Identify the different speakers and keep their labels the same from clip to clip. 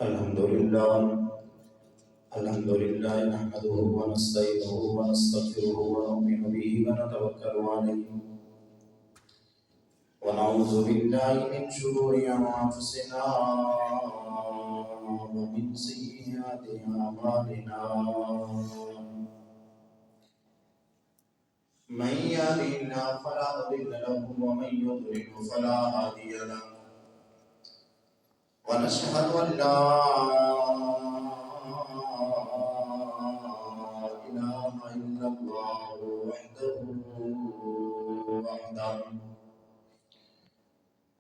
Speaker 1: الحمد لله نحمده ونستعينه ونستغفره ونؤمن به ونتوكل عليه ونعوذ بالله من شرور أنفسنا ومن سيئات أعمالنا من يهده الله فلا مضل له ومن يضلل فلا هادي له ونشهد أن لا إله إلا الله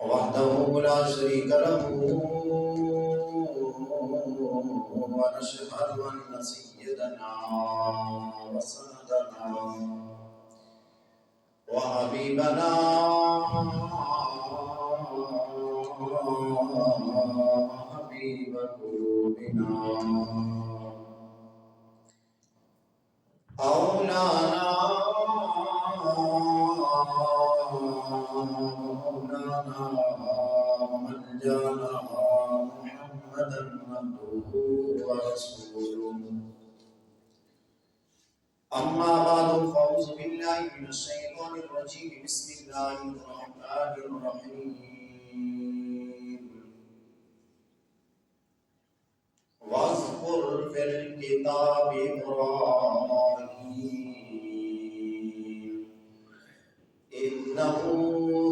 Speaker 1: وحده لا شريك له ونشهد أن سيدنا وسندنا وحبيبنا وحبيب قلوبنا مولانا وملجانا محمدا عبده ورسوله أما بعد فأعوذ بالله من الشيطان الرجيم بسم الله الرحمن الرحيم واذكر في الكتاب إبراهيم إنه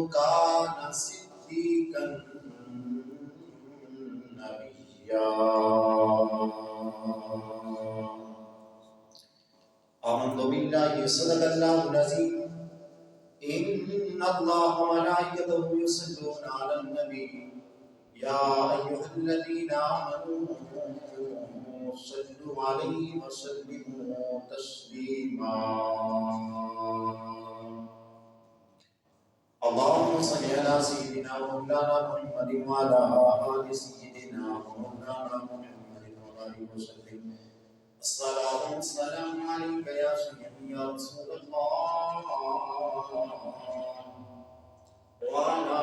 Speaker 1: كان صديقا نبيا آمنت بالله صدق الله العظيم إن الله وملائكته يصلون على النبي يا أيها الذين آمنوا صلوا عليه وسلموا تسليما اللهم صل على سيدنا ومولانا محمد وعلى آل سيدنا ومولانا محمد وآله وسلم الصلاة والسلام عليك يا سيدي يا رسول الله وعلى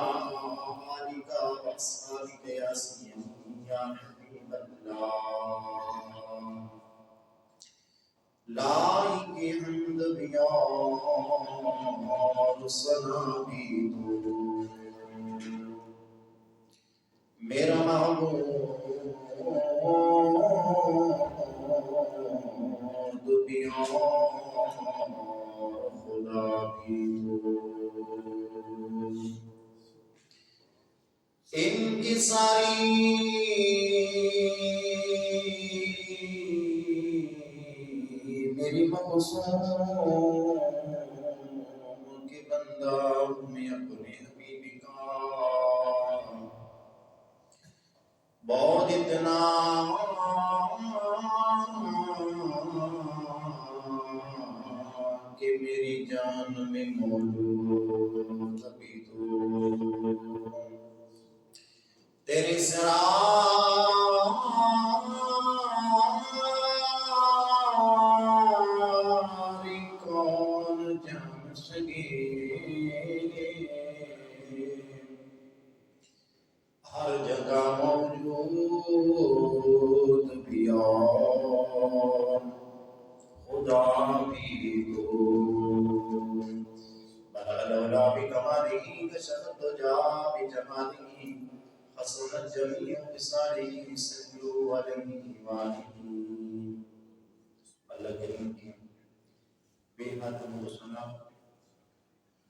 Speaker 1: آلك وأصحابك يا سيدي يا حبيب الله لائق حمد بیار سلام تو میرا محمود بیار خدا بھی تو ان کی ساری میری مقصود کے بندہ میں اپنے حبیب کا بہت اتنا کہ میری جان میں موجود ابھی تو تیری سراری کون جان سکے ہر جگہ موجود بیان خدا بھی تو بلولا بکمالہ کشفت جا بجمالہ حسنت جمیع خصالہ صلوا علیہ وآلہ اللہ کریم کی بے حد مرسلہ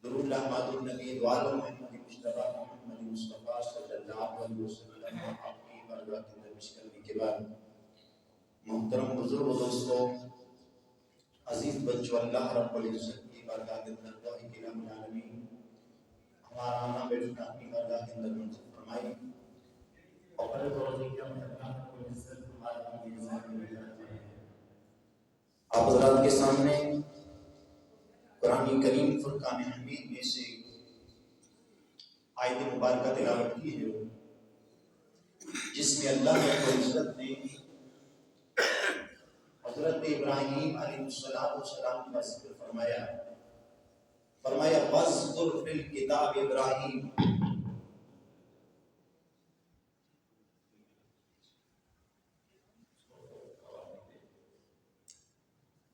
Speaker 1: درود احمد النبی دوالہ محمد مصطفیٰ محمد مصطفیٰ صلی اللہ علیہ وسلم آپ کی بارگاہ کے اندر پیش کرنے کے بعد محترم بزرگ و دوستوں عزیز بچوں اللہ رب العزت کی بارگاہ کے اندر دعائیں کہ رب العالمین ہمارا آنا بیٹھنا اپنی بارگاہ کے اندر منظور فرمائے اور پہلے تو رضی کیا میں اللہ رب العزت ہمارا کی عزت میں جاتے ہیں آپ حضرات کے سامنے قرآن کریم فرقان حمید میں سے آیت مبارکہ تلاوت کی ہے جس میں اللہ رب العزت نے حضرت ابراہیم علیہ السلام کا ذکر فرمایا وَاذْكُرْ فِي الْكِتَابِ ابراہیم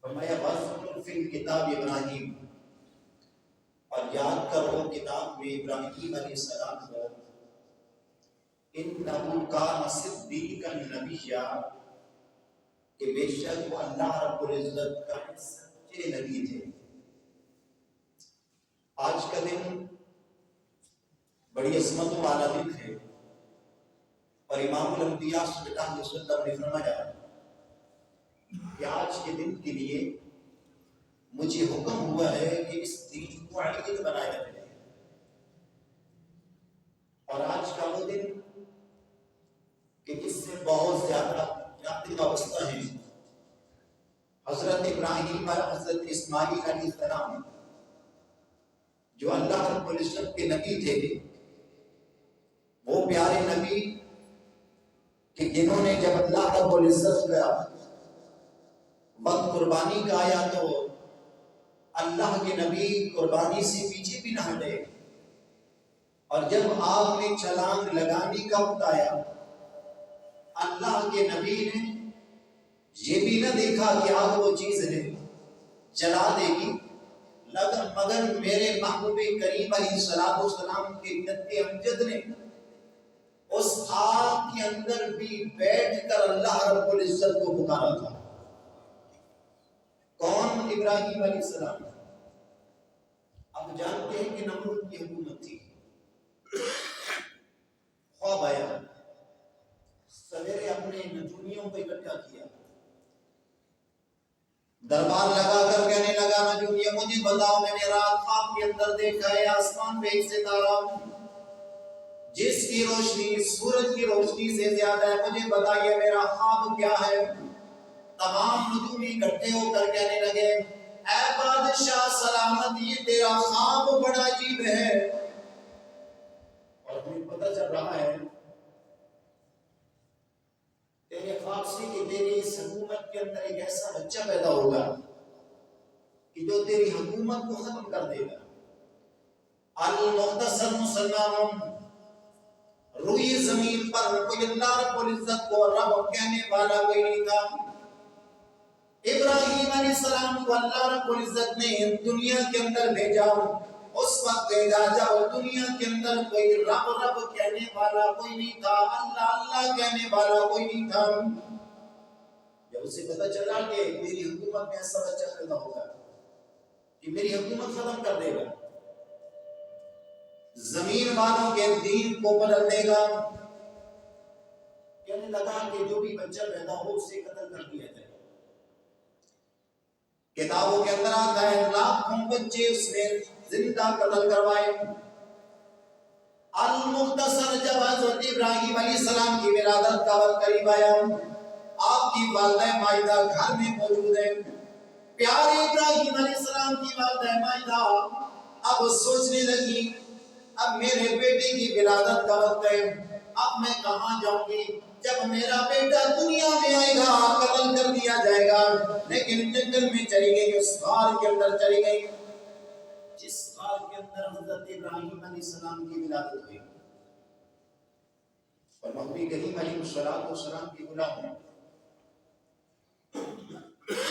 Speaker 1: فرمایا وَاذْكُرْ فِي الْكِتَابِ ابراہیم، اور یاد کرو کتاب میں ابراہیم علیہ السلام کو، اِنَّهُ كَانَ صِدِّيقًا نَبِيًّا، کہ بے شک وہ اللہ رب العزت کا سچے نبی تھے۔ آج کا دن بڑی عظمتوں والا دن ہے، اور امام الانبیاء صلی اللہ علیہ وسلم نے فرمایا کہ آج کے دن کے لیے مجھے حکم ہوا ہے کہ اس دین کو عید بنایا جائے۔ اور آج کا وہ دن کہ جس سے بہت زیادہ ناطق وابستہ ہیں، حضرت ابراہیم اور حضرت اسماعیل علیہ السلام، جو اللہ رب العزت کے نبی تھے، وہ پیارے نبی کہ جنہوں نے جب اللہ رب العزت کا وقت قربانی کا آیا تو اللہ کے نبی قربانی سے پیچھے بھی نہ ہٹے، اور جب آگ میں چھلانگ لگانے کا وقت آیا، اللہ کے نبی نے یہ بھی نہ دیکھا کہ آگ وہ چیز ہے جلا دے گی، مگر میرے محبوب کریم علیہ السلام کے جد امجد نے اس آگ کے اندر بھی بیٹھ کر اللہ رب العزت کو پکارا تھا۔ کون؟ ابراہیم علیہ السلام۔ اب جانتے ہیں کہ نمرود کی حکومت تھی، خواب آیا، سویرے اپنے نجومیوں کو اکٹھا کیا، دربار لگا کر کہنے لگا نجومیوں مجھے بتاؤ، میں نے رات خواب کے اندر دیکھا ہے آسمان پہ ایک ستارہ جس کی روشنی سورج کی روشنی سے زیادہ ہے، مجھے بتائیے میرا خواب کیا ہے؟ تمام نجومی اکٹھے ہو کر کہنے لگے اے بادشاہ سلامت، یہ تیرا خواب بڑا عجیب ہے، اور ہمیں پتہ چل رہا ہے تیرے خواب سے کہ تیری اس حکومت کے اندر ایک ایسا بچہ پیدا ہوگا کہ جو تیری حکومت کو ختم کر دے گا۔ المختصر مسلمان، روئی زمین پر کوئی اللہ رب العزت کو رب کہنے والا کوئی نہیں تھا۔ ابراہیم علیہ السلام کو اللہ رب العزت نے دنیا کے اندر بھیجا، اس وقت بھیجا جب دنیا کے اندر کوئی رب رب کہنے والا کوئی نہیں تھا، اللہ اللہ کہنے والا کوئی نہیں تھا۔ جب اسے پتہ چلا کہ میری حکومت میں ایسا بچہ پیدا ہوگا کہ میری حکومت ختم کر دے گا، زمین والوں کے دین کو بدل دے گا، کہنے لگا کہ جو بھی بچہ پیدا ہو اسے قتل کر دیا جائے۔ کتابوں کے اندر آتا ہے لاکھوں بچے اس نے زندہ قتل کروائے۔ المختصر جب حضرت ابراہیم علیہ السلام کی ولادت کا وقت قریب آیا، آپ کی والدہ مائدہ گھر میں موجود ہے، پیارے ابراہیم علیہ السلام کی والدہ مائدہ اب سوچنے لگی اب میرے بیٹے کی ولادت کا وقت ہے، اب میں کہاں جاؤں گی؟ جب میرا بیٹا دنیا میں آئے گا قتل کر دیا جائے گا، لیکن جنگل میں چلی گئی، اس غار کے اندر چلی گئی جس غار کے اندر حضرت ابراہیم علیہ السلام کی ولادت ہوئی۔ اور محبوب کریم علیہ السلام کی غلام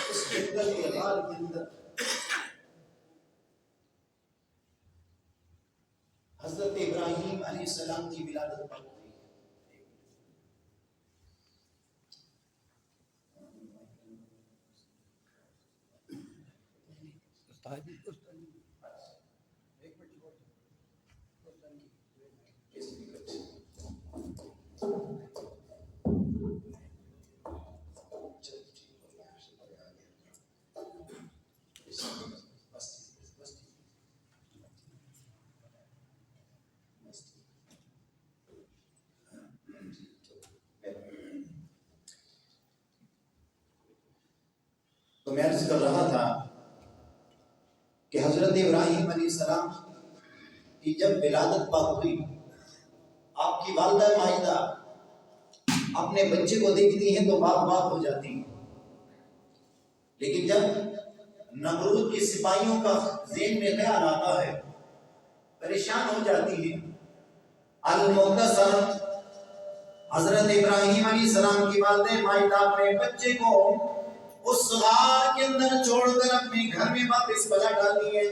Speaker 1: اس جنگل کے غار کے اندر حضرت ابراہیم علیہ السلام کی ولادت پر ہوئی۔ تو میں عرض کر رہا تھا کہ حضرت ابراہیم علیہ السلام کی جب ولادت پاک ہوئی، آپ کی والدہ مائدہ اپنے بچے کو دیکھتی ہیں تو باغ باغ ہو جاتی ہیں، لیکن جب نمرود کی سپاہیوں کا ذہن میں خیال آتا ہے پریشان ہو جاتی ہیں۔ المختصر حضرت ابراہیم علیہ السلام کی والدہ مائدہ اپنے بچے کو اس غار کے اندر چھوڑ کر اپنے گھر میں واپس پلٹ آتی ہے.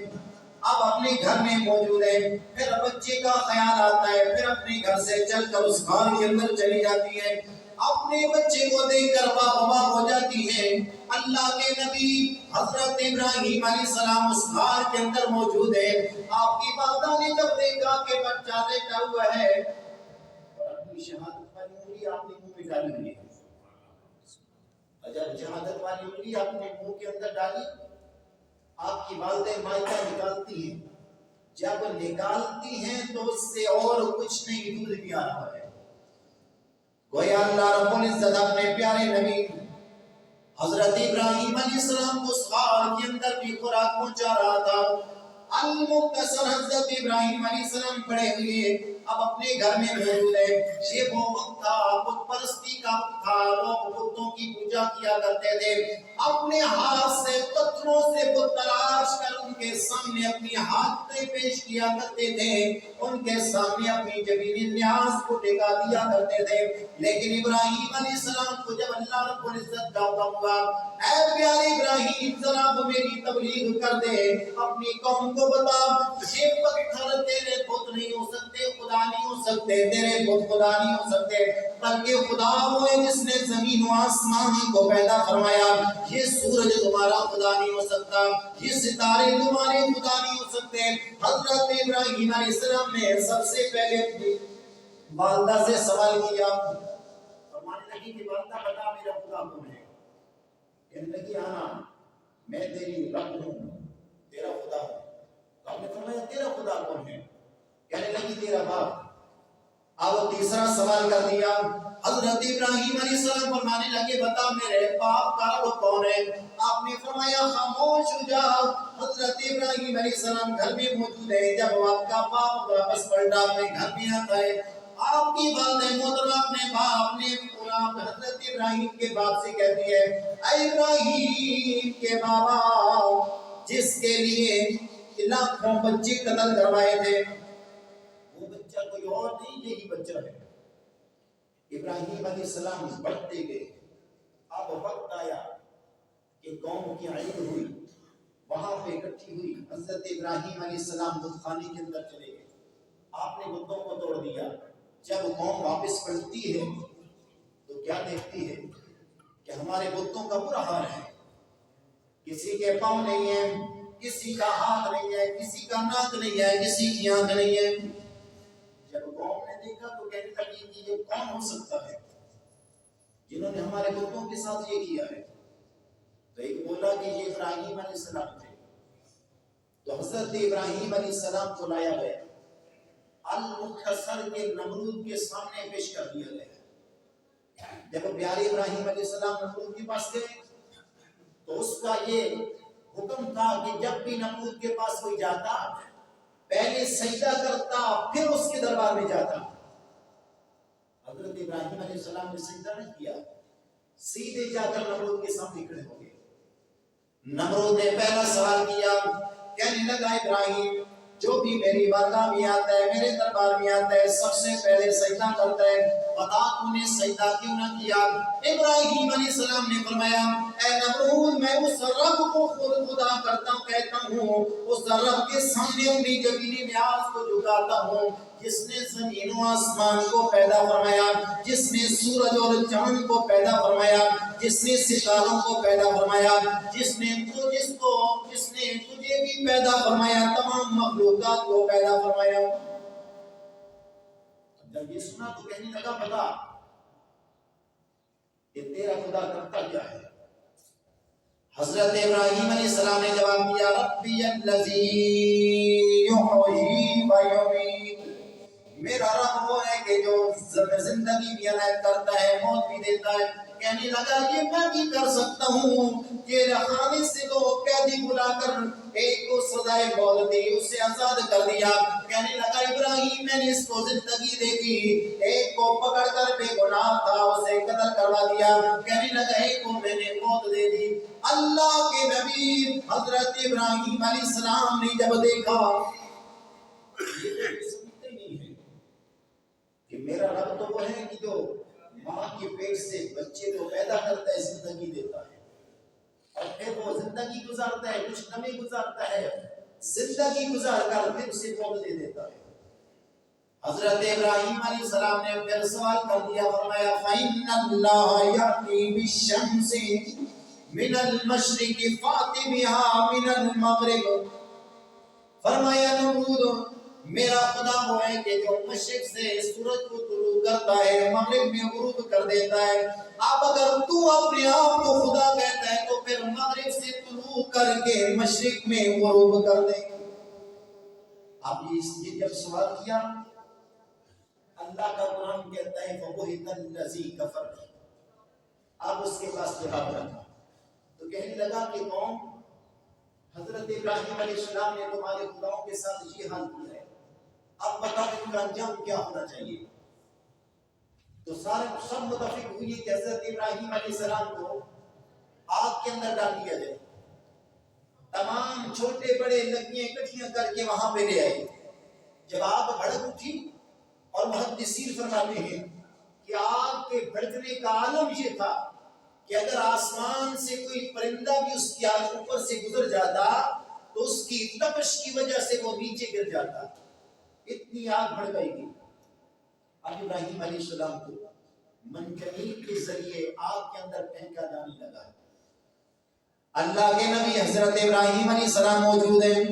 Speaker 1: اب اپنے گھر میں موجود ہے. پھر بچے کا خیال آتا ہے. پھر اپنے گھر سے چل کر اس غار کے اندر چلی جاتی ہے. اپنے بچے کو دیکھ کر باہم ہو جاتی ہے. اللہ کے نبی حضرت ابراہیم علیہ السلام اس غار کے اندر موجود ہے. آپ کی والدہ نے جب دیکھا کہ بچہ لیٹا ہوا ہے اور اپنی شہادت والی انگلی آپ نے منہ میں ڈالی ہوئی ہے. جب شہادت والی انگلی اپنے منہ کے اندر ڈالی, آپ کی والدہ مائدہ نکالتی ہیں. جب نکالتی ہیں تو اس سے اور کچھ نہیں, دودھ بھی آ رہا ہے. گویا اللہ رب العزت اپنے پیارے نبی حضرت ابراہیم علیہ السلام کو اس غار کے اندر بھی خوراک پہنچا رہا تھا. المختصر حضرت ابراہیم علیہ السلام پڑے ہوئے اب اپنے گھر میں موجود ہے. یہ وہ وقت تھا بت پرستی کا تھا. لوگ بتوں کی پوجا کیا کرتے تھے. اپنے ہاتھ سے پتھروں سے بت تراش کر ان کے سامنے اپنی ہاتھیں پیش کیا کرتے تھے. ان کے سامنے اپنی جبینی نیاز کو ٹکا دیا کرتے تھے. لیکن ابراہیم علیہ السلام کو جب اللہ رب العزت کا حکم ہوا, اے پیارے ابراہیم ذرا میری تبلیغ کر دے, اپنی قوم کو بتا یہ پتھر تیرے بت نہیں ہو سکتے, خدا نہیں ہو سکتے, تیرے بت خدا نہیں ہو سکتے, بلکہ خدا وہ ہے جس نے زمین و آسمان کو پیدا فرمایا. یہ سورج تمہارا خدا نہیں ہو سکتا, یہ ستارے تمہارے خدا نہیں ہو سکتے. حضرت ابراہیم علیہ السلام نے سب سے پہلے والدہ سے سوال کیا. فرمانے لگی کہ والدہ بتا میرا خدا کون ہے. کہنے لگی آنا میں تیری رب ہوں, تیرا خدا ہوں. آپ نے فرمایا تیرا خدا کون ہے. کہنے لگی تیرا باپ. اب تیسرا سوال کر دیا. حضرت ابراہیم علیہ السلام فرمانے لگے بتا میرے باپ کا رب کون ہے. آپ نے فرمایا خاموش ہو جا. حضرت ابراہیم علیہ السلام گھر میں موجود ہے. جب آپ کا باپ واپس پلٹا اپنے گھر میں آتا ہے, آپ کی والدہ محترمہ اپنے باپ نے حضرت ابراہیم کے باپ سے کہتی ہے, اے ابراہیم کے بابا جس کے لیے لاکھوں بچے قتل کروائے تھے, وہ بچہ کوئی اور نہیں, یہی بچہ ہے. ابراہیم علیہ السلام بڑھتے گئے. اب وقت آیا کہ قوم کی عید ہوئی, وہاں پہ اکٹھی ہوئی. حضرت ابراہیم علیہ السلام بت خانے کے اندر چلے گئے. آپ نے بتوں کو توڑ دیا. جب قوم واپس پلٹتی ہے تو کیا دیکھتی ہے کہ ہمارے بتوں کا برا حال ہے. کسی کے پاؤں نہیں ہے, کسی کا ہاتھ نہیں ہے, کسی کا ناک نہیں ہے, کسی کی آنکھ نہیں ہے. جب قوم نے دیکھا تو کہنے لگی کہ یہ کون ہو سکتا ہے جنہوں نے ہمارے بتوں کے ساتھ یہ کیا ہے. تو ایک بولا کہ یہ ابراہیم علیہ السلام تھے. تو حضرت ابراہیم علیہ السلام کو لایا گیا, المختصر کے نمرود کے سامنے پیش کر دیا گیا. جب پیارے ابراہیم علیہ السلام نمرود کے پاس گئے تو اس کا یہ حکم تھا کہ جب بھی نمرود کے پاس کوئی جاتا پہلے سجدہ کرتا پھر اس کے دربار میں جاتا. حضرت ابراہیم علیہ السلام نے سجدہ نہیں کیا, سیدھے جا کر نمرود کے سامنے کھڑے ہو گئے. نمرود نے پہلا سوال کیا, کہنے لگا ابراہیم جو بھی میری بارگاہ میں آتا ہے, میرے دربار میں آتا ہے, سب سے پہلے سجدہ کرتا ہے, بتا تو نے سجدہ کیوں نہ کیا. ابراہیم علیہ السلام نے فرمایا اے نمرود میں اس رب کو خود خدا کرتا کہتا ہوں, اس رب کے سامنے اپنی جبینی نیاز کو جھکاتا ہوں جس نے زمین و آسمان کو پیدا فرمایا, جس نے سورج اور چاند کو پیدا فرمایا, جس نے ستاروں کو پیدا فرمایا, جس نے تجھے بھی پیدا فرمایا, تمام مخلوقات کو پیدا فرمایا. جب یہ سنا تو کہنے لگا بتا کہ تیرا خدا کرتا کیا ہے. حضرت ابراہیم علیہ السلام نے جواب دیا ربی الذی یحیی و یمیت, میرا رب وہ ہے کہ جو زندگی بھی عنایت کرتا ہے, موت بھی دیتا ہے. کہنے لگا یہ میں بھی کر سکتا ہوں. یہ خانے سے دو قیدی بلا کر ایک کو سزائے موت دی, اسے آزاد کر دیا. کہنے لگا ابراہیم میں نے اس کو زندگی دے دی, ایک کو پکڑ کر بے گناہ تھا اسے قتل کروا دیا. کہنے لگا ایک کو میں نے موت دے دی. اللہ کے نبی حضرت ابراہیم علیہ السلام نے جب دیکھا کہ میرا رب تو وہ ہے کہ جو ماں کے پیٹ سے بچے کو پیدا کرتا ہے, زندگی دیتا ہے, اور پھر وہ زندگی گزارتا ہے، کچھ لمحے گزارتا ہے، زندگی گزار کر پھر اسے موت دے دیتا ہے۔ حضرت ابراہیم علیہ السلام نے پھر سوال کر دیا، فرمایا فَإِنَّ اللَّهَ يَأْتِي بِالشَّمْسِ مِنَ الْمَشْرِقِ فَأْتِ بِهَا مِنَ الْمَغْرِبِ۔ فرمایا نمرود، میرا خدا وہ ہے کہ جو مشرق سے سورج کو طلوع کرتا ہے، مغرب میں غروب کر دیتا ہے۔ اب اگر تو اپنے آپ کو خدا کہتا ہے تو پھر مغرب سے طلوع کر کے مشرق میں غروب کر دے۔ اب یہ جب سوال کیا، اللہ کا قرآن کہتا ہے فَبُهِتَ الَّذِي كَفَرَ، اب اس کے پاس جواب رکھا تو کہنے لگا کہ قوم، حضرت ابراہیم علیہ السلام نے تمہارے خداؤں کے ساتھ یہ حال کیا ہے، اب بتاؤ ان کا انجام کیا ہونا چاہیے۔ تو سب متفق ہوئی کہ حضرت ابراہیم علیہ السلام کو آگ کے اندر ڈال دیا جائے۔ تمام چھوٹے بڑے لکڑیاں اکٹھیاں کر کے وہاں پہ لے آئے۔ جب آگ بھڑک اٹھی، اور محدثین فرماتے ہیں کہ آگ کے بھڑکنے کا عالم یہ تھا کہ اگر آسمان سے کوئی پرندہ بھی اس کی آگ اوپر سے گزر جاتا تو اس کی تپش کی وجہ سے وہ نیچے گر جاتا، اتنی آگ بھڑکائی گئی۔ اب ابراہیم علیہ السلام کو منجنیق کے ذریعے آگ کے اندر پھینکا جانے لگا۔ اللہ کے نبی حضرت ابراہیم علیہ السلام موجود ہیں،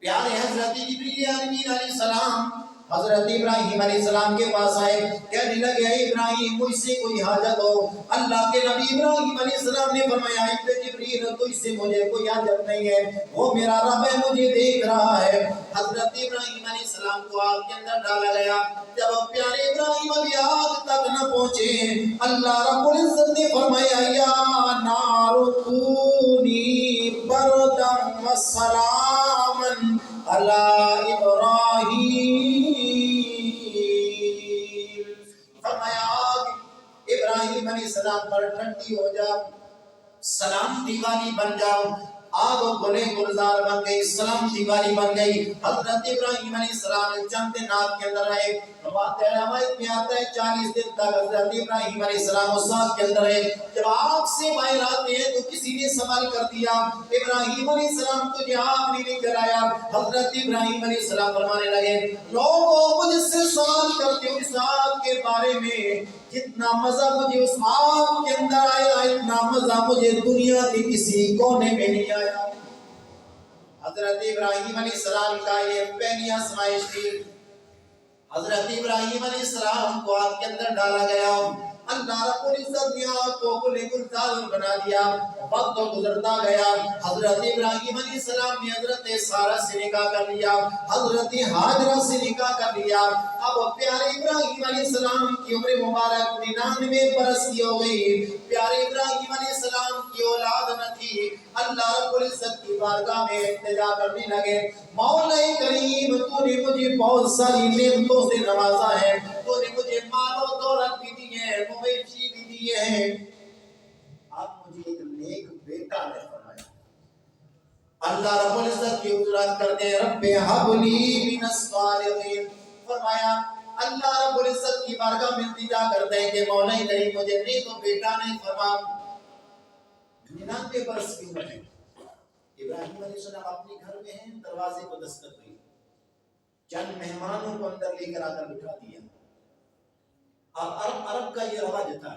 Speaker 1: پیارے حضرت جبریل امین علیہ السلام حضرت ابراہیم علیہ السلام کے پاس آئے، کہنے لگے ابراہیم مجھ سے کوئی حاجت ہو؟ اللہ کے نبی ابراہیم علیہ السلام نے فرمایا جبریل تجھ سے مجھے کوئی حاجت نہیں ہے، وہ میرا رب ہے مجھے دیکھ رہا ہے۔ حضرت ابراہیم علیہ السلام کو آگ کے اندر ڈالا گیا۔ جب پیارے ابراہیم ابھی آگ تک نہ پہنچے، اللہ رب العزت نے فرمایا یا نار کونی بردم و سلامن علی ابراہیم، فرمایا آگ ابراہیم علیہ السلام پر ٹھنڈی ہو جا، سلامتی والی بن جاؤ۔ آگ گلے گلزار بن گئی، سلامتی والی بن گئی۔ حضرت ابراہیم علیہ السلام چند دن آگ کے اندر رہے، روایت میں آتا ہے 40 دن تک حضرت ابراہیم علیہ السلام اس آگ کے اندر رہے۔ جب آگ سے باہر آتے ہیں تو کسی نے سوال کر دیا ابراہیم علیہ السلام تجھے آگ نے لے کر آیا؟ حضرت ابراہیم علیہ السلام فرمانے لگے لوگوں مجھ سے سوال کرتے ہو اس آگ کے بارے میں، جتنا مزہ مجھے اس آگ کے اندر آیا اتنا مزہ مجھے دنیا کے کسی کونے میں نہیں آیا۔ حضرت ابراہیم علیہ السلام کا یہ پہلی آزمائش تھی۔ حضرت ابراہیم علیہ السلام کو آگ کے اندر ڈالا گیا، اللہ رب العزت نے آگ کو گلے گلزار بنا دیا۔ وقت گزرتا گیا، حضرت ابراہیم علیہ السلام نے حضرت سارہ سے نکاح کر لیا، حضرت ہاجرہ سے نکاح کر لیا۔ اب پیارے ابراہیم علیہ السلام کی عمر مبارک 99 برس کی ہو گئی۔ پیارے ابراہیم علیہ السلام کی اولاد نہ تھی۔ اللہ رب العزت کی بارگاہ میں التجا کرنے لگے مولا کریم تو نے مجھے بہت ساری نعمتوں سے نوازا ہے، تو نے مجھے مال و دولت بھی دی ہے، مویشی بھی دیے ہیں، اب مجھے ایک نیک بیٹا نے فرمایا۔ اللہ رب العزت کی حضورات کرتے ہیں رب حب لی من الصالحین، فرمایا اللہ رب العزت کی بارگاہ میں التجا کرتے ہیں کہ مولا کریم مجھے نیک بیٹا نے فرما۔ 99 برس کی عمر ہے، ابراہیم علیہ السلام اپنے گھر میں ہیں، دروازے کو دستک ہوئی، چند مہمانوں کو اندر لے کر آ کر بٹھا دیا۔ اب عرب کا یہ رواج تھا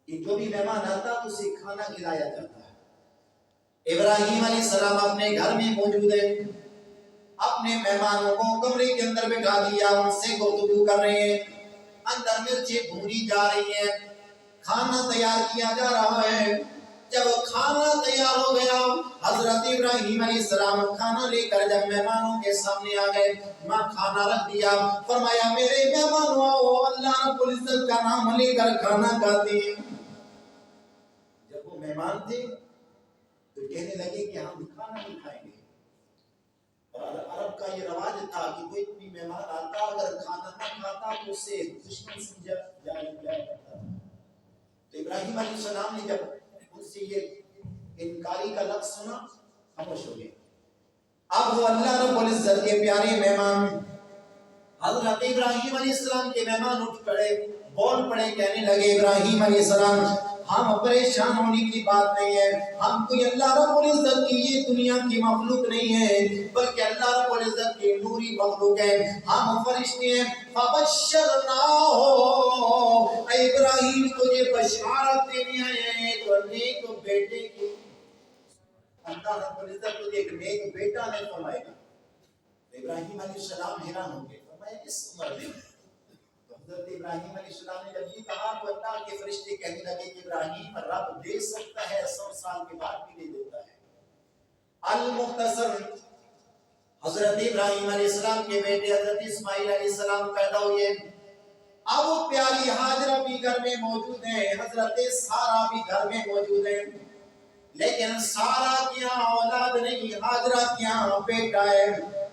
Speaker 1: کہ جو بھی مہمان آتا اسے کھانا کھلایا جاتا ہے۔ ابراہیم علیہ السلام اپنے گھر میں موجود ہیں، اپنے مہمانوں کو کمرے کے اندر بٹھا دیا، ان سے گفتگو کر رہے ہیں، اندر مرچیں بھونی جا رہی ہیں، کھانا تیار کیا جا رہا ہے۔ جب کھانا تیار ہو گیا حضرت ابراہیم علیہ السلام کھانا لے کر جب مہمانوں کے سامنے آ گئے، ماں کھانا رکھ دیا، فرمایا میرے مہمانوں آؤ اللہ رب العزت کا نام لے کر کھانا کھاتے ہیں۔ جب وہ مہمان تھے تو کہنے لگے کہ ہم کھانا نہیں کھائیں گے، اور عرب کا یہ رواج تھا کہ کوئی بھی مہمان آتا اگر کھانا نہ کھاتا تو اسے دشمن سمجھا جایا کرتا تھا۔ تو ابراہیم علیہ السلام نے جب ان سے یہ انکاری کا لفظ سنا خاموش ہو گئے۔ اب وہ اللہ رب العزت کے پیارے مہمان حضرت ابراہیم علیہ السلام کے مہمان اٹھ پڑے، بول پڑے, کہنے لگے ابراہیم علیہ السلام ہم پریشان ہونے کی بات نہیں ہے, ہم کوئی اللہ رب العزت کی یہ دنیا کی مخلوق نہیں ہے بلکہ اللہ رب العزت کی نوری مخلوق ہے, ہم فرشتے ہیں. فبشرناہ, اے ابراہیم تجھے بشارت دینے آئے ہیں ایک نیک بیٹے کی. اللہ رب العزت تجھے ایک نیک بیٹا نے فرمائے گا. ابراہیم علیہ السلام حیران ہو گئے, فرمایا اس عمر میں؟ حضرت ابراہیم علیہ السلام نے جب یہ کہا تو اللہ کے فرشتے کہنے لگے کہ ابراہیم رب دے سکتا ہے 100 سال کے بعد بھی دے دیتا ہے. المختصر, حضرت ابراہیم علیہ السلام کے بیٹے حضرت اسماعیل علیہ السلام پیدا ہوئے. اب وہ پیاری ہاجرہ بھی گھر میں موجود ہیں, حضرت سارا بھی گھر میں موجود ہیں, لیکن سارا کی یہاں اولاد نہیں, ہاجرہ کی یہاں بیٹا ہے.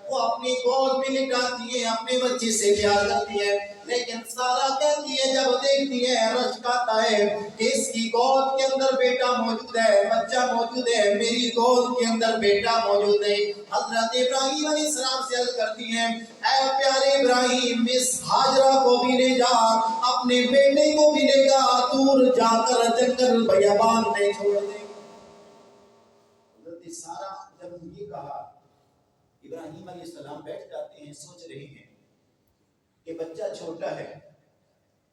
Speaker 1: وہ اپنی گود میں لٹاتی ہے, اپنے بچے سے پیار کرتی ہے, لیکن سارا کہتی ہے جب دیکھتی ہے رشک آتا ہے کہ اس کی گود کے اندر بیٹا موجود ہے, بچہ موجود ہے, میری گود کے اندر بیٹا موجود ہے. حضرت ابراہیم علیہ السلام سے عرض کرتی ہیں اے پیارے ابراہیم اس ہاجرہ کو بھی لے جا, اپنے بیٹے کو بھی لے جا, دور جا کر جنگل بیابان میں چھوڑ دے. حضرت سارا جب یہ کہا, ابراہیم علیہ السلام بیٹھ جاتے ہیں, سوچ رہے ہیں کہ بچہ چھوٹا ہے,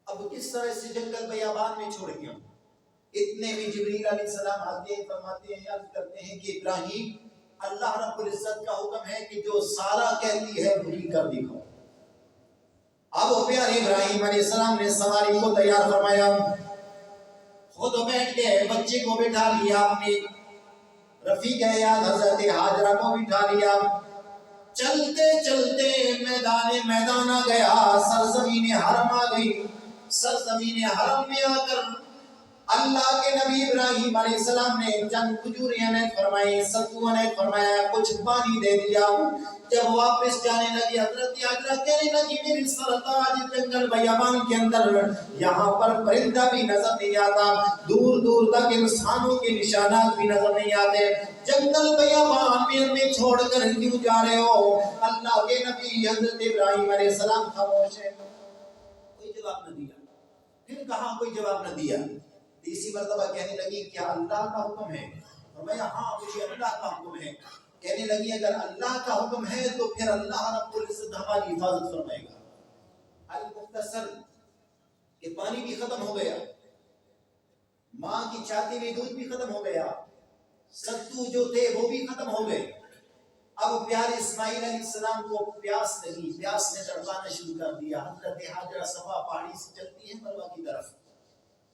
Speaker 1: اب کس طرح سے جنگل بیابان میں چھوڑ گیا. اتنے میں جبریل علیہ السلام آتے ہیں, فرماتے ہیں, عرض کرتے ہیں کہ ابراہیم اللہ رب العزت کا حکم ہے کہ جو سارا کہتی ہے وہی کر دکھاؤ. اب پیارے ابراہیم علیہ السلام نے سواری کو تیار فرمایا, خود بیٹھ کے بچے کو بٹھا لیا, اپنی رفیق حیات حضرت ہاجرہ کو بٹھا لیا. چلتے چلتے میدان آ گیا, سرزمین حرم آ گئی. سرزمین حرم میں آ کر اللہ کے نبی ابراہیم علیہ السلام نے چند کھجوریں عنایت فرمائی, ستو عنایت فرمایا, کچھ پانی دے دیا. جب واپس جانے لگی حضرت ہاجرہ کہنے لگی میری سرتاج جنگل بیابان کے اندر یہاں پر پرندہ بھی نظر نہیں آتا, دور دور تک انسانوں کے نشانات بھی نظر نہیں آتے. جنگل بیابان میں ہمیں چھوڑ کر کیوں جا رہے ہو؟ اللہ کے نبی حضرت ابراہیم علیہ السلام خاموش ہے, کوئی جواب نہ دیا. پھر کہاں کوئی جواب نہ دیا. تیسری مرتبہ کہنے لگی کیا اللہ کا حکم ہے؟ فرمایا ہاں مجھے اللہ کا حکم ہے. کہنے لگی اگر اللہ کا حکم ہے تو پھر اللہ رب العزت ہماری حفاظت فرمائے گا. المختصر کہ پانی بھی ختم ہو گیا, ماں کی چھاتی میں دودھ بھی ختم ہو گیا, ستو جو تھے وہ بھی ختم ہو گئے. اب پیارے اسماعیل علیہ السلام کو پیاس لگی, پیاس نے تڑپانا شروع کر دیا. حضرت ہاجرہ صفا پہاڑی سے چلتی ہیں مروہ کی طرف,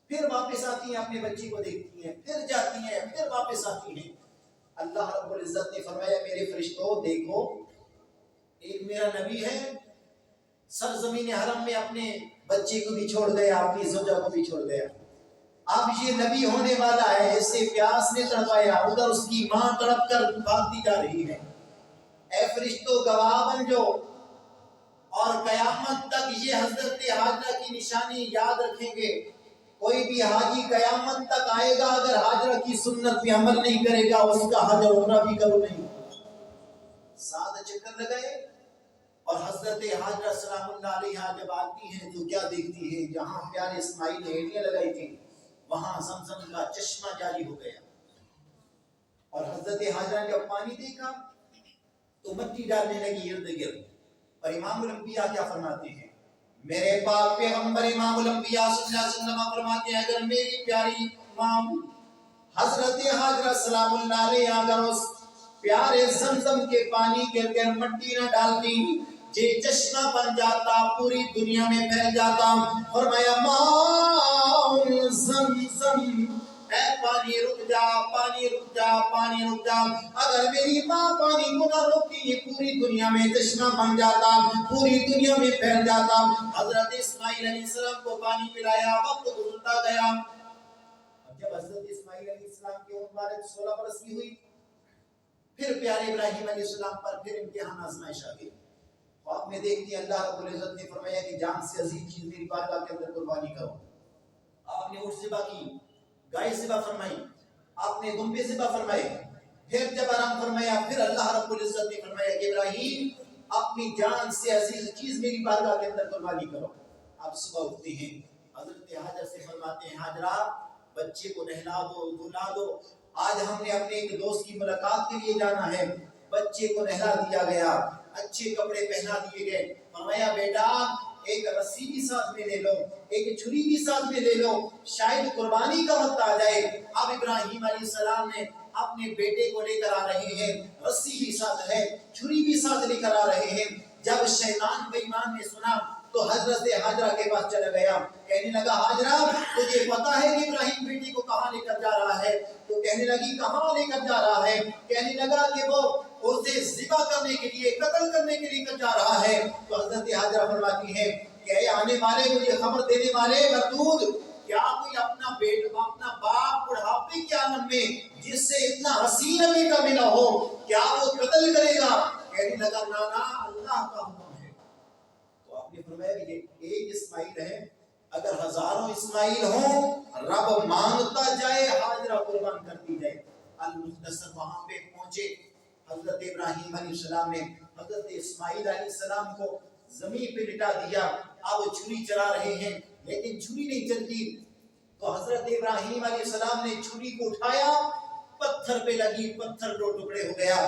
Speaker 1: پھر واپس آتی ہیں, اپنے بچے کو دیکھتی ہیں, پھر جاتی ہیں, پھر واپس آتی ہیں. اللہ رب العزت نے فرمایا میرے فرشتوں دیکھو, ایک میرا نبی ہے سرزمین حرم میں اپنے بچے کو بھی چھوڑ گیا, اپنی زوجہ کو بھی چھوڑ گیا. اب یہ نبی ہونے والا ہے, اس سے پیاس نے تڑپایا, ادھر اس کی ماں تڑپ کر بھاگتی جا رہی ہے. اے فرشتوں گواہ بن جو, اور قیامت تک یہ حضرت ہاجرہ کی نشانی یاد رکھیں گے. کوئی بھی حاجی قیامت تک آئے گا اگر ہاجرہ کی سنت پہ عمل نہیں کرے گا اس کا حج اور عمرہ بھی قبول نہیں. 7 چکر لگائے اور حضرت ہاجرہ سلام اللہ علیہا جب آتی ہیں تو کیا دیکھتی ہے, جہاں پیارے اسماعیل نے اینٹیاں لگائی تھی وہاں زمزم کا چشمہ جاری ہو گیا. اور حضرت ہاجرہ نے جب پانی دیکھا تو مٹی ڈالنے لگی ارد گرد. اور امام الانبیاء کیا فرماتے ہیں, میرے پاک پیغمبر امام الانبیاء صلی اللہ علیہ وسلم فرماتے ہیں اگر میری پیاری ماں حضرت ہاجرہ سلام اللہ علیہا اگر اس پیارے زمزم کے پانی کے اندر مٹی نہ ڈالتی یہ چشمہ بن جاتا, پوری دنیا میں پھیل جاتا. فرمایا ماں زمزم, اے پانی رک جا, پانی رک جا, پانی رک جا. اگر میری ماں پانی کو نہ روکتی یہ پوری دنیا میں چشمہ بن جاتا, پوری دنیا میں پھیل جاتا. حضرت اسماعیل علیہ السلام کو پانی پلایا, وقت گزرتا گیا. اب جب حضرت اسماعیل علیہ السلام کی عمر مبارک 16 برس کی ہوئی, پھر پیارے ابراہیم علیہ السلام پر پھر امتحان آزمائش آ گئی. خواب میں دیکھتی اللہ رب العزت نے فرمایا کہ جان سے عزیز چیز میری بارگاہ کے اندر قربانی کرو. آپ نے اونٹ ذبح کی, گائے ذبح فرمائی, آپ نے دمبے ذبح فرمائے. پھر جب آرام فرمایا پھر اللہ رب العزت نے فرمایا کہ ابراہیم اپنی جان سے عزیز چیز میری بارگاہ کے اندر قربانی کرو. آپ صبح اٹھتے ہیں, حضرت حاجر سے فرماتے ہیں حاجرہ بچے کو نہلا دو دھلا دو، آج ہم نے اپنے ایک دوست کی ملاقات کے لیے جانا ہے۔ بچے کو نہلا دیا گیا، اچھے کپڑے پہنا دیے گئے، فرمایا بیٹا ایک رسی بھی ساتھ میں لے لو، ایک چھری بھی ساتھ میں لے لو، شاید قربانی کا وقت آ جائے۔ اب ابراہیم علیہ السلام نے اپنے بیٹے کو لے کر آ رہے ہیں، رسی بھی ساتھ ہے، چھری بھی ساتھ لے کر آ رہے ہیں۔ جب شیطان بے ایمان نے سنا تو حضرت حاجرہ کے پاس چلا گیا، کہنے لگا حاجرہ تجھے پتا ہے کہ ابراہیم بیٹی کو کہاں لے کر جا رہا ہے؟ تو کہنے لگی کہاں لے کر جا رہا ہے؟ کہنے لگا کہ وہ اسے ذبح کرنے کے لیے، قتل کرنے کے لیے جا رہا ہے۔ تو حضرت حاجرہ فرماتی ہے کہ اے آنے والے، مجھے خبر دینے والے مردود، کیا کوئی اپنا بیٹا اپنا باپ بڑھاپے کے عالم میں جس سے اتنا حسین بیٹا ملا ہو کیا وہ قتل کرے گا؟ کہنے لگا نانا اللہ کا حکم ہے۔ تو آپ نے فرمایا کہ یہ ایک اسماعیل ہے، اگر ہزاروں اسماعیل ہوں رب مانگتا جائے حاجرہ قربان کرتی جائے۔ المختصر وہاں پہ پہنچے، حضرت ابراہیم علیہ السلام نے حضرت اسماعیل علیہ السلام کو زمین پہ لٹا دیا، اب چھری چلا رہے ہیں لیکن چھری نہیں چلتی۔ تو حضرت ابراہیم علیہ السلام نے چھری کو اٹھایا، پتھر پہ لگی، پتھر دو ٹکڑے ہو گیا،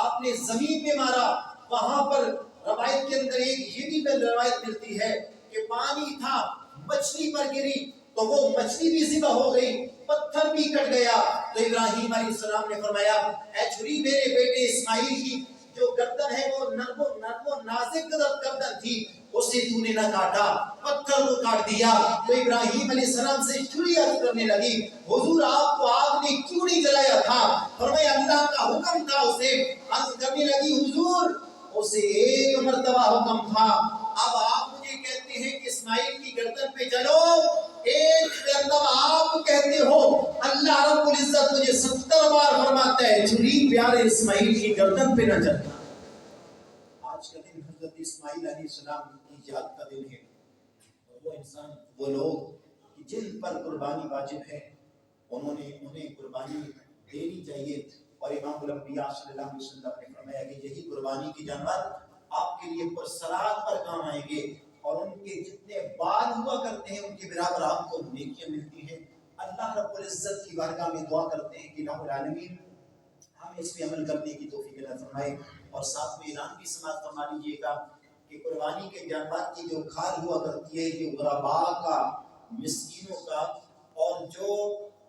Speaker 1: آپ نے زمین پہ مارا۔ وہاں پر روایت کے اندر ایک یہ بھی روایت ملتی ہے کہ پانی تھا، مچھلی پر گری تو وہ مچھلی بھی ذبح ہو گئی، پتھر بھی کٹ گیا۔ تو ابراہیم علیہ السلام نے فرمایا اے چھری میرے بیٹے اسماعیل کی جو گردن ہے وہ نرم و نازک گردن تھی، اسے تو نے نہ کاٹا، پتھر کو کاٹ دیا۔ تو ابراہیم علیہ السلام سے چھری عرض کرنے لگی حضور آپ کو آگ نے کیوں نہیں جلایا تھا؟ فرمایا اللہ کا حکم تھا۔ اسے عرض کرنے لگی حضور اسے ایک مرتبہ حکم تھا، اب آپ مجھے کہتے ہیں کہ اسماعیل کی گردن پہ جلو، ایک مرتبہ آپ کہتے ہو، اللہ رب العزت مجھے 70 بار فرماتا ہے چھری پیارے اسماعیل کی گردن پہ نہ جلنا۔ آج کا دن حضرت اسماعیل علیہ السلام کی یاد کا دن ہے، اور وہ انسان وہ لوگ جن پر قربانی واجب ہے انہیں قربانی دینی چاہیے۔ اور امام الانبیاء صلی اللہ علیہ وسلم نے فرمایا کہ یہی قربانی کی جانور آپ کے لیے پرسرات پر کام آئیں گے، اور ان کے جتنے بال ہوا کرتے ہیں ان کے برابر آپ کو نیکیاں ملتی ہیں۔ اللہ رب العزت کی بارگاہ میں دعا کرتے ہیں کہ رب العالمین ہم اس پہ عمل کرنے کی توفیق عطا فرمائے، اور ساتھ میں اعلان بھی سماعت فرما لیجیے گا کہ قربانی کے جانور کی جو کھال ہوا کرتی ہے یہ غرباء کا، مسکینوں کا، اور جو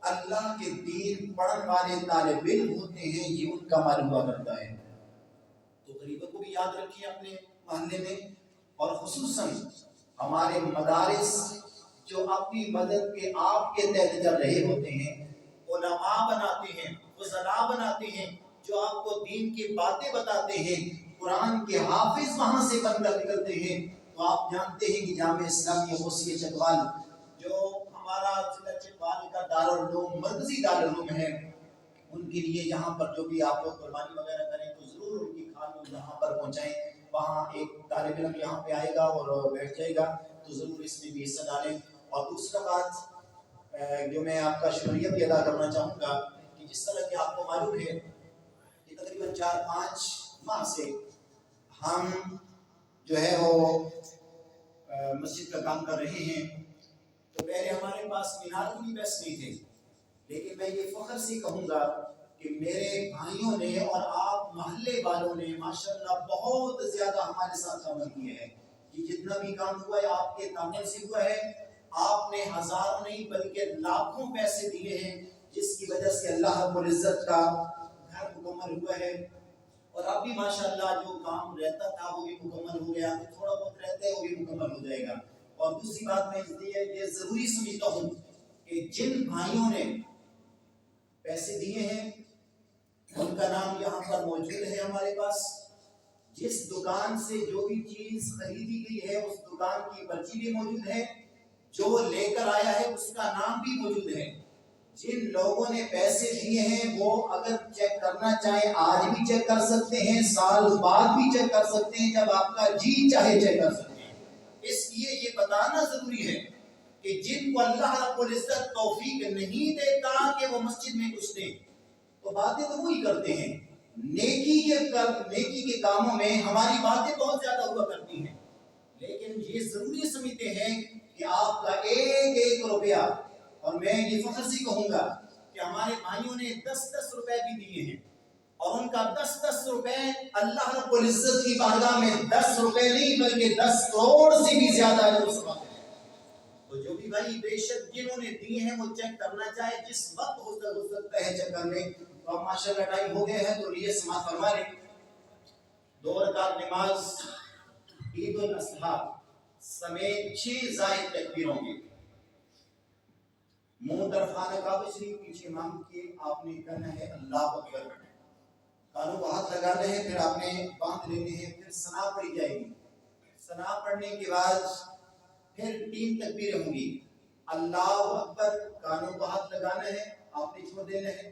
Speaker 1: اللہ کے دین پڑھن والے طالب علم ہوتے ہیں یہ ان کا مال ہوا کرتا ہے۔ تو غریبوں کو بھی یاد رکھیں اپنے محلے میں، اور خصوصاً ہمارے مدارس جو اپنی مدد کے آپ کے تحت چل رہے ہوتے ہیں، علماء بناتے ہیں، فضلاء بناتے ہیں جو آپ کو دین کی باتیں بتاتے ہیں، قرآن کے حافظ وہاں سے بن کر نکلتے ہیں۔ تو آپ جانتے ہیں کہ جامعہ اسلامیہ غوثیہ چکوال جو ہمارا ضلع چکوال کا دارالعلوم مرکزی دارالعلوم ہے، ان کے لیے یہاں پر جو بھی آپ لوگ قربانی وغیرہ کریں تو ضرور ان کی کھال یہاں پر پہنچائیں۔ وہاں ایک طالب علم یہاں پہ آئے گا اور بیٹھ جائے گا تو ضرور اس میں بھی حصہ ڈالیں۔ اور دوسرا بات جو میں آپ کا شکریہ بھی ادا کرنا چاہوں گا کہ جس طرح کہ آپ کو معلوم ہے کہ تقریباً 4-5 ماہ سے ہم جو ہے وہ مسجد کا کام کر رہے ہیں۔ تو پہلے ہمارے پاس مینار کی پیسے نہیں تھے، لیکن میں یہ فخر سے کہوں گا کہ میرے بھائیوں نے اور آپ محلے والوں نے ماشاءاللہ بہت زیادہ ہمارے ساتھ عمل کیا ہے۔ یہ جتنا بھی کام ہوا ہے آپ کے تعاون سے ہوا ہے، آپ نے ہزاروں نہیں بلکہ لاکھوں پیسے دیے ہیں، جس کی وجہ سے اللہ رب العزت کا گھر مکمل ہوا ہے۔ اور اب بھی ماشاءاللہ جو کام رہتا تھا وہ بھی مکمل ہو گیا، تھوڑا بہت رہتا ہے وہ بھی مکمل ہو جائے گا۔ اور دوسری بات میں اس لیے یہ ضروری سمجھتا ہوں کہ جن بھائیوں نے پیسے دیے ہیں ان کا نام یہاں پر موجود ہے ہمارے پاس، جس دکان سے جو بھی چیز خریدی گئی ہے اس دکان کی پرچی بھی موجود ہے، جو لے کر آیا ہے اس کا نام بھی موجود ہے۔ جن لوگوں نے پیسے دیے ہیں وہ اگر چیک کرنا چاہیں آج بھی چیک کر سکتے ہیں، سال بعد بھی چیک کر سکتے ہیں، جب آپ کا جی چاہے چیک کر سکتے ہیں۔ اس لیے یہ بتانا ضروری ہے کہ جن کو اللہ رب العزت توفیق نہیں دیتا کہ وہ مسجد میں کچھ دیں تو باتیں تو وہی کرتے ہیں، نیکی کے کاموں میں ہماری باتیں بہت زیادہ ہوا کرتی ہیں، لیکن یہ ضروری سمجھتے ہیں کہ کہ آپ کا ایک ایک روپیہ، اور میں یہ فخر سے کہوں گا کہ ہمارے بھائیوں نے 10-10 روپے بھی دیے ہیں، اور ان کا 10-10 روپے اللہ رب العزت کی بارگاہ میں 10 روپے نہیں بلکہ 10 کروڑ سے بھی زیادہ ہے اس وقت۔ تو جو بھی بھائی بے شک جنہوں نے دیے ہیں وہ چیک کرنا چاہے، جس وقت ہو سکتا ہے چیک کرنے۔ تو اب ماشاءاللہ ٹائم ہو گیا ہے تو یہ سماعت فرما لیں۔ 2 رکعت نماز عید الاضحیٰ سمیت 6 زائد تکبیروں کی، منہ طرف خانہ کعبہ شریف، پیچھے امام کے آپ نے کہنا ہے اللہ اکبر، کانوں کو ہاتھ لگانا ہے، پھر آپ نے باندھ لینے ہیں، پھر ثنا پڑھی جائے گی۔ ثنا پڑھنے کے بعد پھر 3 تکبیریں ہوں گی، اللہ اکبر، کانوں کو ہاتھ لگانا ہے، آپ نے چھوڑ دینا ہے،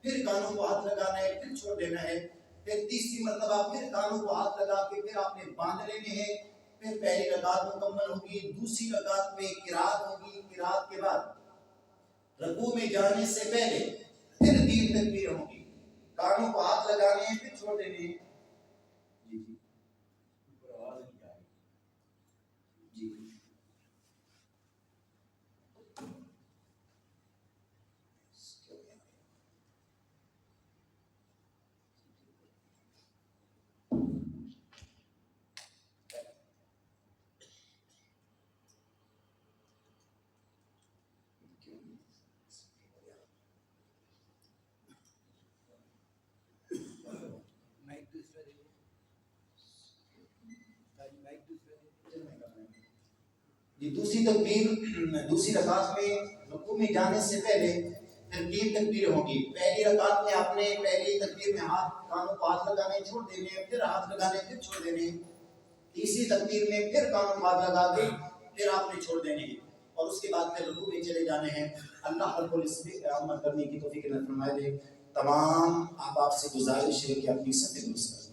Speaker 1: پھر کانوں کو ہاتھ لگانا ہے، پھر چھوڑ دینا ہے، پھر تیسری مرتبہ پھر کانوں کو ہاتھ لگا کے پھر آپ نے باندھ لینے ہیں۔ پھر پہلی رکعت مکمل ہوگی، دوسری رکعت میں قرات ہوگی، قرات کے بعد رکوع میں جانے سے پہلے پھر 3 تکبیریں ہوں گی، کانوں کو ہاتھ لگانے ہیں، پھر چھوڑ دینے ہیں۔ جی جی آواز نہیں آ رہی۔ جی یہ دوسری تکبیر، دوسری رکعت میں رکوع میں جانے سے پہلے پھر 3 تکبیریں ہوں گی۔ پہلی رکعت میں آپ نے پہلی تکبیر میں کانوں کو ہاتھ لگانے چھوڑ دینے ہیں، پھر ہاتھ لگانے پھر چھوڑ دینے ہیں۔ تیسری تکبیر میں پھر کانوں کو ہاتھ لگا کے پھر آپ نے چھوڑ دینے ہیں، اور اس کے بعد پھر رکوع میں چلے جانے ہیں۔ اللہ رب العزت عمل کرنے کی توفیق عطا فرمائے۔ تمام احباب سے گزارش ہے کہ اپنی صفیں درست کریں۔